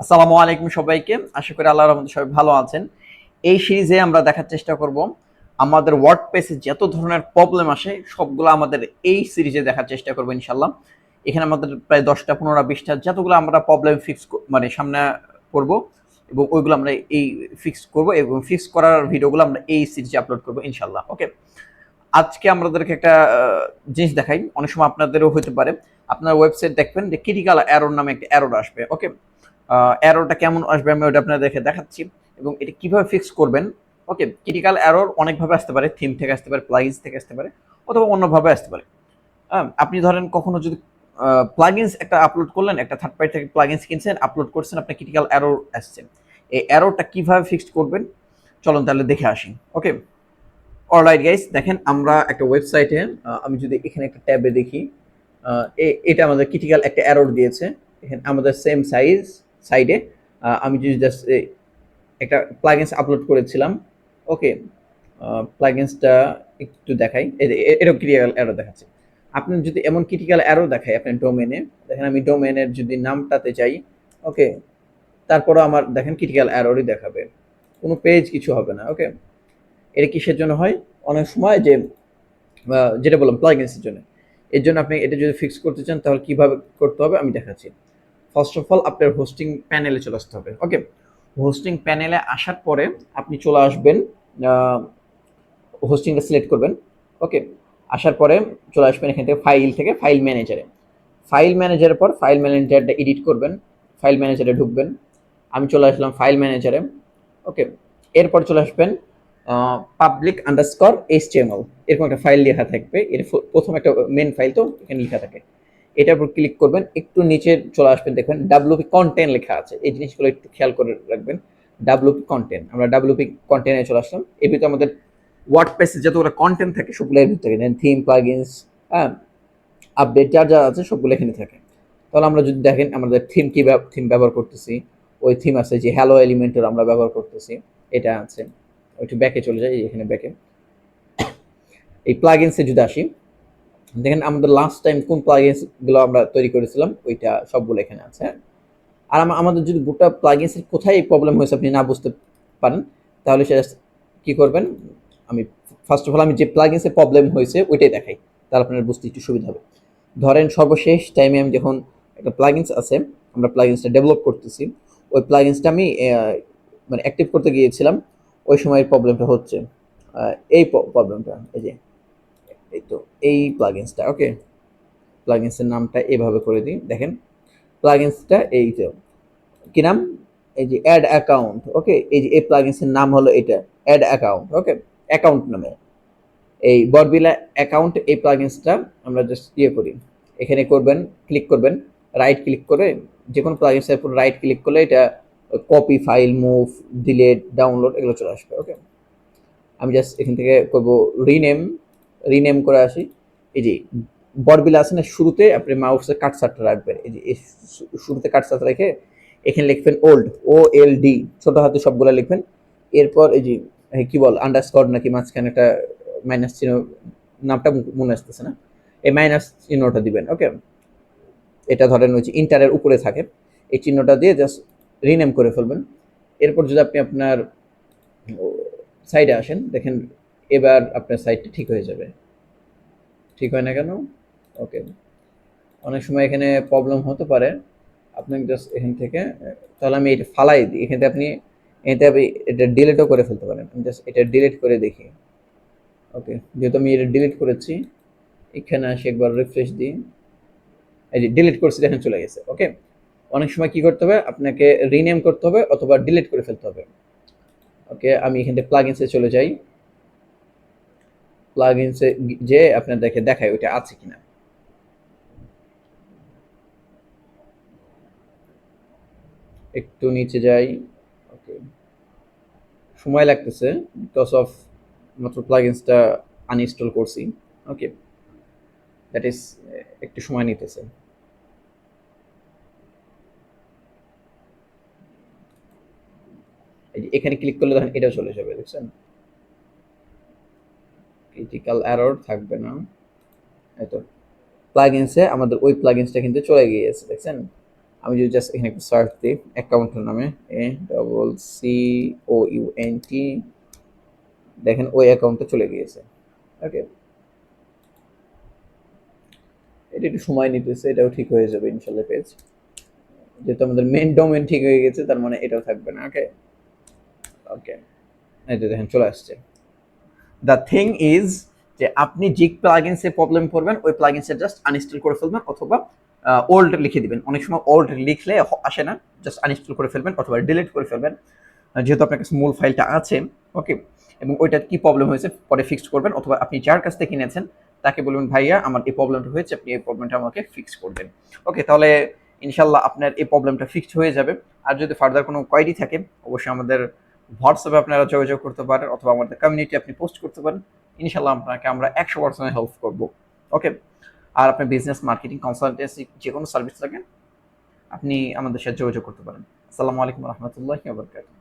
আসসালামু আলাইকুম সবাইকে। আশা করি আল্লাহর রহমতে সবাই ভালো আছেন। এই সিরিজে আমরা দেখার চেষ্টা করব আমাদের ওয়ার্ডপ্রেসে যত ধরনের প্রবলেম আসে সবগুলো আমাদের এই সিরিজে দেখার চেষ্টা করব ইনশাআল্লাহ। এখানে আমাদের প্রায় ১০টা ১৫টা ২০টা যতগুলো আমরা প্রবলেম ফিক্স মানে সামনে করব এবং ওইগুলো আমরা এই ফিক্স করব এবং ফিক্স করার ভিডিওগুলো আমরা এই সিরিজে আপলোড করব ইনশাআল্লাহ। ওকে। আজকে আমাদেরকে একটা জিনিস দেখাই। অনেক সময় আপনাদেরও হতে পারে। আপনার ওয়েবসাইট দেখবেন যে ক্রিটিক্যাল এরর নামে একটা এরর আসবে। ওকে। এররটা কেমন আসবে আমি ওটা আপনাদেরকে দেখাচ্ছি এবং এটা কিভাবে ফিক্স করবেন। ওকে। ক্রিটিক্যাল এরর অনেকভাবে আসতে পারে, থিম থেকে আসতে পারে, প্লাগইনস থেকে আসতে পারে অথবা অন্যভাবে আসতে পারে। আপনি ধরেন কখনো যদি প্লাগইনস একটা আপলোড করলেন, একটা থার্ড পার্টি থেকে প্লাগইনস কিনছেন, আপলোড করছেন, আপনার ক্রিটিক্যাল এরর আসছে। এই এররটা কিভাবে ফিক্স করবেন চলুন তাহলে দেখে আসি। ওকে। অলরাইট গাইস, দেখেন আমরা একটা ওয়েবসাইটে আমি যদি এখানে একটা ট্যাবে দেখি, এটা আমাদের ক্রিটিক্যাল একটা এরর দিয়েছে। এখানে আমাদের সেম সাইডে আমি যদি জাস্ট একটা প্লাগইনস আপলোড করেছিলাম। ওকে। প্লাগইনসটা একটু দেখাই। এরকম ক্রিটিক্যাল এরর দেখাচ্ছে। আপনি যদি এমন ক্রিটিক্যাল এরর দেখায় আপনার ডোমেনে, দেখেন আমি ডোমেনের যদি নামটাতে যাই, ওকে, তারপরও আমার দেখেন ক্রিটিক্যাল এররই দেখাবে, কোনো পেজ কিছু হবে না। ওকে। এটা কিসের জন্য হয়? অনেক সময় যে যেটা বললাম প্লাগইনসের জন্য। এর জন্য আপনি এটা যদি ফিক্স করতে চান তাহলে কিভাবে করতে হবে আমি দেখাচ্ছি। ফার্স্ট অফ অল আপনার হোস্টিং প্যানেলে চলে আসতে হবে। ওকে। হোস্টিং প্যানেলে আসার পরে আপনি চলে আসবেন, হোস্টিংটা সিলেক্ট করবেন। ওকে। আসার পরে চলে আসবেন এখান থেকে ফাইল ম্যানেজারে। ফাইল ম্যানেজারের পর ফাইল ম্যানেজারটা এডিট করবেন, ফাইল ম্যানেজারে ঢুকবেন। আমি চলে আসলাম ফাইল ম্যানেজারে। ওকে। এরপর চলে আসবেন পাবলিক আন্ডারস্কোর এইচটিএমএল, এরকম একটা ফাইল লেখা থাকবে। এর প্রথম একটা মেন ফাইল তো এখানে লেখা থাকে। এটার উপর ক্লিক করবেন, একটু নিচে চলে আসবেন, দেখবেন ডাব্লিউপি কন্টেন্ট লেখা আছে। এই জিনিসগুলো একটু খেয়াল করে রাখবেন। ডাব্লিউপি কন্টেন্ট, আমরা ডাব্লিউপি কন্টেন্টে চলে আসলাম। এর ভিতরে আমাদের ওয়ার্ডপ্রেসে যতগুলো কন্টেন্ট থাকে সবগুলো এর ভিতরে, থিম, প্লাগইনস, হ্যাঁ, আপডেট যা যা আছে সবগুলো এখানে থাকে। তাহলে আমরা যদি দেখেন আমাদের থিম কি থিম ব্যবহার করতেছি, ওই থিম আছে যে হ্যালো এলিমেন্টের আমরা ব্যবহার করতেছি, এটা আছে। একটু ব্যাকে চলে যাই, এখানে ব্যাকে এই প্লাগইনসে যদি আসি, দেখেন আমাদের লাস্ট টাইম কোন প্লাগইনস গুলো আমরা তৈরি করেছিলাম ওইটা সবগুলো এখানে আছে। আর আমাদের যদি গোটা প্লাগইনসের কোথায় প্রবলেম হয়েছে আপনি না বুঝতে পারেন তাহলে সেটা কি করবেন, আমি ফার্স্ট অফ অল আমি যে প্লাগইনসের প্রবলেম হয়েছে ওইটাই দেখাই, তাহলে আপনার বুঝতে একটু সুবিধা হবে। ধরেন সর্বশেষ টাইমে আমি যখন একটা প্লাগইনস আছে, আমরা প্লাগইনসটা ডেভেলপ করতেছি, ওই প্লাগইনসটা আমি মানে অ্যাক্টিভ করতে গিয়েছিলাম, ওই সময় প্রবলেমটা হচ্ছে এই প্রবলেমটা, এই যে এই তো এই প্লাগইনসটা। ওকে। প্লাগইনসের নামটা এভাবে করে দিই, দেখেন প্লাগইনসটা এই তো কি নাম, এই যে অ্যাড অ্যাকাউন্ট। ওকে। এই যে এই প্লাগইনসের নাম হলো এটা অ্যাড অ্যাকাউন্ট। ওকে। অ্যাকাউন্ট নামে এই বরবিলা অ্যাকাউন্ট, এই প্লাগইনসটা আমরা জাস্ট করি, এখানে করবেন, ক্লিক করবেন, রাইট ক্লিক করে যে কোনো প্লাগইনসের উপর রাইট ক্লিক করলে এটা copy file, move, delete, download এগুলো চলে আসবে। ওকে। আমি জাস্ট এখান থেকে করবো রিনেম করে আসি। এই যে বরবিলা আছে না, শুরুতে আপনি মাউসের কাটসারটা রাখবেন, এই যে শুরুতে কাটসারটা রেখে এখানে লিখবেন ওল্ড, OLD, ছোট হাতে সবগুলো লিখবেন। এরপর এই যে কি বল আন্ডারস্কোর নাকি মাঝখানে একটা মাইনাস চিহ্ন, নামটা মনে আসতেছে না, এই মাইনাস চিহ্নটা দিবেন। ওকে। এটা ধরেন ওই যে ইন্টারের উপরে থাকে, এই চিহ্নটা দিয়ে জাস্ট রিনেম করে ফেলবেন। এরপর যদি আপনি আপনার সাইডে আসেন, দেখেন এবার আপনার সাইডটা ঠিক হয়ে যাবে। ঠিক হয় না কেন? ওকে। অনেক সময় এখানে প্রবলেম হতে পারে, আপনি জাস্ট এখান থেকে তাহলে আমি এটা ফালাই দিই, এখান থেকে আপনি এটা ডিলিটও করে ফেলতে পারেন। আমি জাস্ট এটা ডিলিট করে দেখি। ওকে। যেহেতু আমি এটা ডিলিট করেছি, এখানে আসি একবার রিফ্রেশ দিই, এই যে ডিলিট করছি, দেখেন চলে গেছে। ওকে। অনেক সময় কি করতে হবে, আপনাকে রিনেম করতে হবে অথবা ডিলিট করে ফেলতে হবে। ওকে। আমি এখান থেকে প্লাগইনসে চলে যাই, প্লাগইনসে যে আপনার দেখায় ওইটা আছে কিনা। একটু নিচে যাই। ওকে। সময় লাগতেছে বিকজ অফ মাত্র প্লাগইনসটা আনইনস্টল করছি। ওকে। দ্যাট ইজ একটু সময় নিতেছে। এই যে এখানে ক্লিক করলে দেখেন এটা চলে যাবে, দেখছেন ক্রিটিক্যাল এরর থাকবে না। এই তো প্লাগইনসে আমাদের ওই প্লাগইনসটা কিন্তু চলে গিয়েছে, দেখছেন। আমি যদি জাস্ট এখানে একটু সার্চ দিই অ্যাকাউন্টের নামে, ACCOUNT, দেখেন ওই অ্যাকাউন্টে চলে গিয়েছে। ওকে, এটা একটু সময় নিতেছে, এটাও ঠিক হয়ে যাবে ইনশাল্লাহ পেজ। যেহেতু আমাদের মেন ডোমেন ঠিক হয়ে গেছে, তার মানে এটাও থাকবে না। ওকে ওকে, এই যে দেখেন চলে আসছে। দ্য থিং ইজ যে আপনি যে প্লাগইনসে প্রবলেম পড়বেন ওই প্লাগইনসে জাস্ট আনইনস্টল করে ফেলবেন, অথবা ওল্ড লিখে দিবেন। অনেক সময় ওল্ড লিখলে আসে না, জাস্ট আনইনস্টল করে ফেলবেন অথবা ডিলিট করে ফেলবেন, যেহেতু আপনার কাছে মূল ফাইলটা আছে। ওকে, এবং ওইটার কি প্রবলেম হয়েছে পরে ফিক্স করবেন, অথবা আপনি যার কাছ থেকে কিনেছেন তাকে বলবেন ভাইয়া আমার এই প্রবলেমটা হয়েছে, আপনি এই প্রবলেমটা আমাকে ফিক্স করবেন। ওকে, তাহলে ইনশাল্লাহ আপনার এই প্রবলেমটা ফিক্সড হয়ে যাবে। আর যদি ফার্দার কোনো কোয়েরি থাকে অবশ্যই আমাদের হোয়াটসঅ্যাপে আপনারা যোগাযোগ করতে পারেন, অথবা আমাদের কমিউনিটি আপনি পোস্ট করতে পারেন। ইনশাল্লাহ আপনাকে আমরা 100% হেল্প করবো। ওকে, আর আপনার বিজনেস মার্কেটিং কনসালটেন্সি যে কোনো সার্ভিস লাগে আপনি আমাদের সাথে যোগাযোগ করতে পারেন। আসসালামু আলাইকুম রহমতুল্লাহি ওয়া বারাকাতুহু।